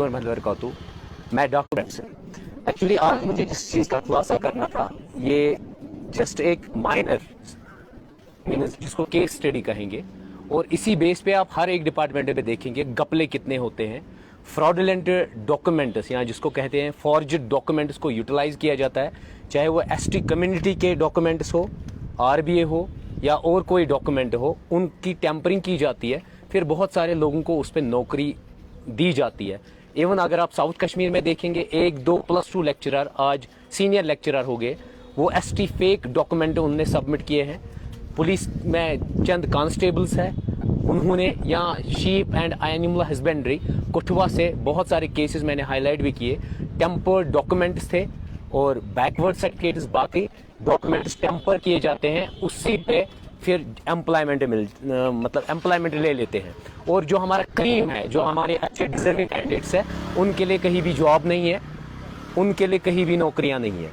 warahmatullahi wabarakatuh. मैं doctor से actually आज मुझे जिस चीज़ का खुलासा करना था ये जस्ट एक माइनर मीन्स जिसको केस स्टडी कहेंगे, और इसी बेस पे आप हर एक डिपार्टमेंट पे देखेंगे गपले कितने होते हैं, फ्रॉडुलेंट डॉक्यूमेंट्स या जिसको कहते हैं फॉर्ज्ड डॉक्यूमेंट्स को यूटिलाइज किया जाता है, चाहे वो एसटी कम्युनिटी के डॉक्यूमेंट्स हो, आरबीए हो या और कोई डॉक्यूमेंट हो, उनकी टेम्परिंग की जाती है, फिर बहुत सारे लोगों को उस पर नौकरी दी जाती है। इवन अगर आप साउथ कश्मीर में देखेंगे 1-2 +2 लेक्चरर आज सीनियर लेक्चरर हो गए, वो एसटी फेक डॉक्यूमेंट उनने सबमिट किए हैं। पुलिस में चंद कांस्टेबल्स हैं, उन्होंने यहाँ sheep and animal husbandry Kathua से बहुत सारे केसेस मैंने हाईलाइट भी किए, टेम्पर डॉक्यूमेंट्स थे और बैकवर्ड सर्टिफिकेट्स, बाकी डॉक्यूमेंट्स टेम्पर किए जाते हैं, उसी पे फिर एम्प्लॉयमेंट मतलब एम्प्लॉयमेंट ले लेते हैं। और जो हमारा क्रीम है, जो हमारे अच्छे डिजर्विंग कैंडिडेट्स हैं, उनके लिए कहीं भी जॉब नहीं है, उनके लिए कहीं भी नौकरियां नहीं है।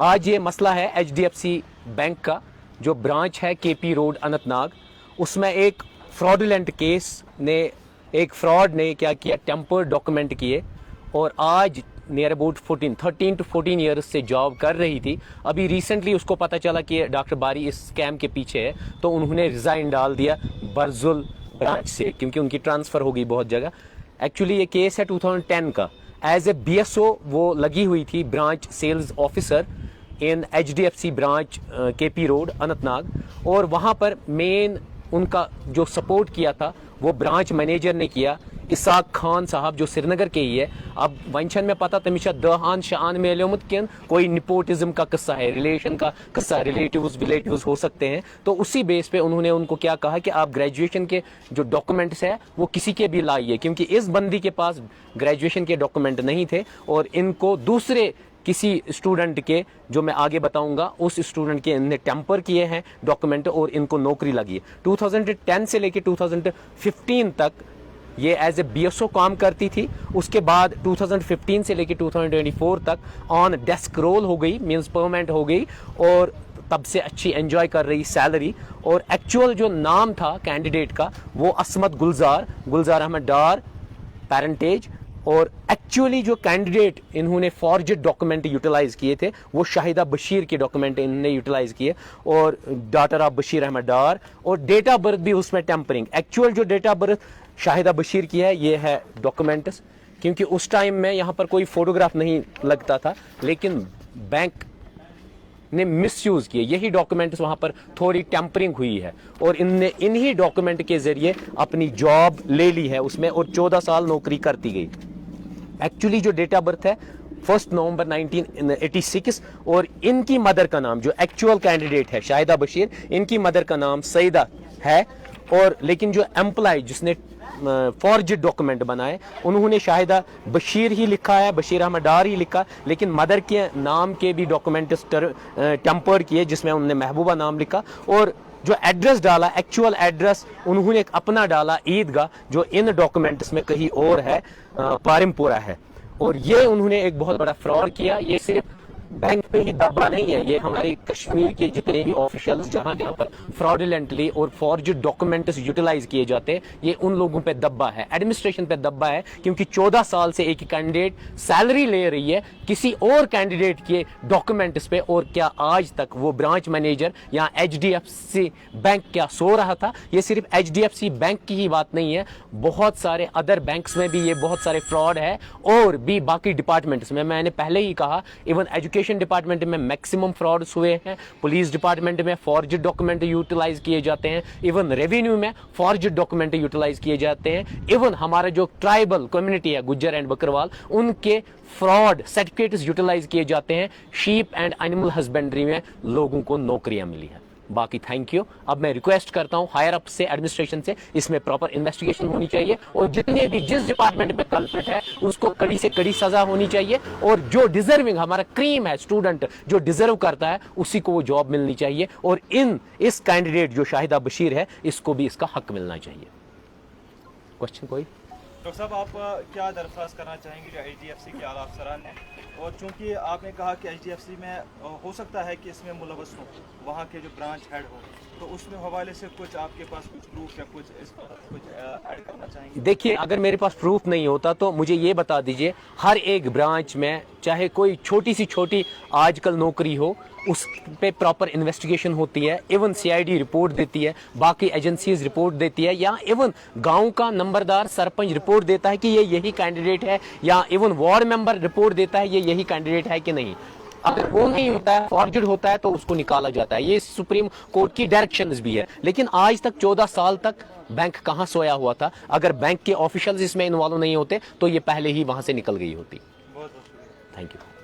आज ये मसला है HDFC बैंक का, जो ब्रांच है KP रोड अनंतनाग, उसमें एक फ्रॉडुलेंट केस ने, एक फ्रॉड ने क्या किया, टेम्पर डॉक्यूमेंट किए, और आज नियर अबाउट 13 to 14 ईयर्स से जॉब कर रही थी। अभी रिसेंटली उसको पता चला कि डॉक्टर बारी इस स्कैम के पीछे है, तो उन्होंने रिज़ाइन डाल दिया बरजुल ब्रांच से, क्योंकि उनकी ट्रांसफ़र हो गई बहुत जगह। एक्चुअली ये केस है 2010 का। एज ए BSO वो लगी हुई थी, branch sales officer in HDFC branch KP road Anantnag, और वहाँ पर मेन उनका जो सपोर्ट किया था वो ब्रांच मैनेजर ने किया, इसाक खान साहब, जो श्रीनगर के ही है। अब वंशन में पता तमिशा दहान शान में लेमुत किन कोई निपोटिज्म का किस्सा है, रिलेशन का किस्सा, रिलेटिव्स हो सकते हैं, तो उसी बेस पे उन्होंने उनको क्या कहा कि आप ग्रेजुएशन के जो डॉक्यूमेंट्स है वो किसी के भी लाइए, क्योंकि इस बंदी के पास ग्रेजुएशन के डॉक्यूमेंट नहीं थे, और इनको दूसरे किसी स्टूडेंट के, जो मैं आगे बताऊंगा, उस स्टूडेंट के इन्हें टेम्पर किए हैं डॉक्यूमेंट और इनको नौकरी लगी है। 2010 से लेकर 2015 तक ये एज ए BSO काम करती थी। उसके बाद 2015 से लेकर 2024 तक ऑन डेस्क रोल हो गई, मींस परमानेंट हो गई, और तब से अच्छी एंजॉय कर रही सैलरी। और एक्चुअल जो नाम था कैंडिडेट का वो असमत गुलजार अहमद डार पेरेंटेज, और एक्चुअली जो कैंडिडेट इन्होंने फॉर्जेड डॉक्यूमेंट यूटिलाइज किए थे वो शाहिदा बशीर के डॉक्यूमेंट इन्होंने यूटिलाइज किए, और डॉटर ऑफ बशीर अहमद डार, और डेट ऑफ बर्थ भी उसमें टेम्परिंग। एक्चुअल जो date of birth Shahida Bashir की है ये है डॉक्यूमेंट्स, क्योंकि उस टाइम में यहाँ पर कोई फोटोग्राफ नहीं लगता था, लेकिन बैंक ने मिसयूज किए यही डॉक्यूमेंट्स, वहाँ पर थोड़ी टेम्परिंग हुई है, और इनने इन्हीं डॉक्यूमेंट के जरिए अपनी जॉब ले ली है उसमें, और 14 साल नौकरी करती गई। एक्चुअली जो डेट ऑफ बर्थ है 1 नवंबर 1986, और इनकी मदर का नाम, जो एक्चुअल कैंडिडेट है शाहिदा बशीर, इनकी मदर का नाम सईदा है, और लेकिन जो एम्प्लॉय जिसने फॉर्जेड डॉक्यूमेंट बनाए उन्होंने शाहिदा बशीर ही लिखा है, बशीर अहमद डार ही लिखा, लेकिन मदर के नाम के भी डॉक्यूमेंट टेम्पर किए, जिसमें उन्होंने महबूबा नाम लिखा, और जो एड्रेस डाला, एक्चुअल एड्रेस उन्होंने अपना डाला ईदगाह, जो इन डॉक्यूमेंट्स में कहीं और है, पारिमपुरा है। और ये उन्होंने एक बहुत बड़ा फ्रॉड किया। ये सिर्फ बैंक पे ही दबा नहीं है, ये हमारे कश्मीर के जितने भी ऑफिशियल्स जहां जहां पर फ्रॉडुलेंटली और फॉर्जेड डॉक्यूमेंट्स यूटिलाइज किए जाते हैं, ये उन लोगों पे दब्बा है, एडमिनिस्ट्रेशन पे दब्बा है, क्योंकि 14 साल से एक कैंडिडेट सैलरी ले रही है किसी और कैंडिडेट के डॉक्यूमेंट्स पे, और क्या आज तक वो ब्रांच मैनेजर या HDFC बैंक क्या सो रहा था? ये सिर्फ HDFC बैंक की ही बात नहीं है, बहुत सारे अदर बैंक्स में भी ये बहुत सारे फ्रॉड है, और भी बाकी डिपार्टमेंट्स में। मैंने पहले ही कहा, इवन एजुकेशन डिपार्टमेंट में मैक्सिमम फ्रॉड्स हुए हैं, पुलिस डिपार्टमेंट में फॉर्जेड डॉक्यूमेंट यूटिलाइज किए जाते हैं, इवन रेवेन्यू में फॉर्जेड डॉक्यूमेंट यूटिलाइज किए जाते हैं, इवन हमारा जो ट्राइबल कम्युनिटी है गुज्जर एंड बकरवाल, उनके फ्रॉड सर्टिफिकेट्स यूटिलाइज किए जाते हैं। शीप एंड एनिमल हस्बेंड्री में लोगों को नौकरियां मिली है। बाकी थैंक यू। अब मैं रिक्वेस्ट करता हूं हायर अप से, एडमिनिस्ट्रेशन से, इसमें प्रॉपर इन्वेस्टिगेशन होनी चाहिए, और जितने भी जिस डिपार्टमेंट में कल्प्रिट है उसको कड़ी से कड़ी सजा होनी चाहिए, और जो डिजर्विंग हमारा क्रीम है, स्टूडेंट जो डिजर्व करता है उसी को वो जॉब मिलनी चाहिए, और इस कैंडिडेट जो शाहिदा बशीर है इसको भी इसका हक मिलना चाहिए। क्वेश्चन कोई? डॉक्टर साहब, आप क्या दरख्वास्त करना चाहेंगे जो HDFC के आला अफसरान हैं, और चूंकि आपने कहा कि HDFC में हो सकता है कि इसमें मुलवस हो वहाँ के जो ब्रांच हेड हो, تو اس میں حوالے سے کچھ آپ کے پاس کچھ پروف یا کچھ ایڈ کرنا چاہیں گے؟ دیکھیے اگر میرے پاس پروف نہیں ہوتا تو مجھے یہ بتا دیجئے، ہر ایک برانچ میں چاہے کوئی چھوٹی سی چھوٹی آج کل نوکری ہو، اس پہ پراپر انویسٹیگیشن ہوتی ہے، even C I D report دیتی ہے، باقی ایجنسیز رپورٹ دیتی ہے، یا ایون گاؤں کا نمبردار سرپنچ رپورٹ دیتا ہے کہ یہ یہی کینڈیڈیٹ ہے، یا ایون وارڈ ممبر رپورٹ دیتا ہے یہ یہی کینڈیڈیٹ ہے کہ نہیں۔ اگر وہ نہیں ہوتا ہے، فارجڈ ہوتا ہے، تو اس کو نکالا جاتا ہے۔ یہ سپریم کورٹ کی ڈائریکشنز بھی ہے، لیکن آج تک 14 سال تک بینک کہاں سویا ہوا تھا؟ اگر بینک کے آفیشلز اس میں انوالو نہیں ہوتے تو یہ پہلے ہی وہاں سے نکل گئی ہوتی۔ بہت بہت شکریہ۔ Thank you.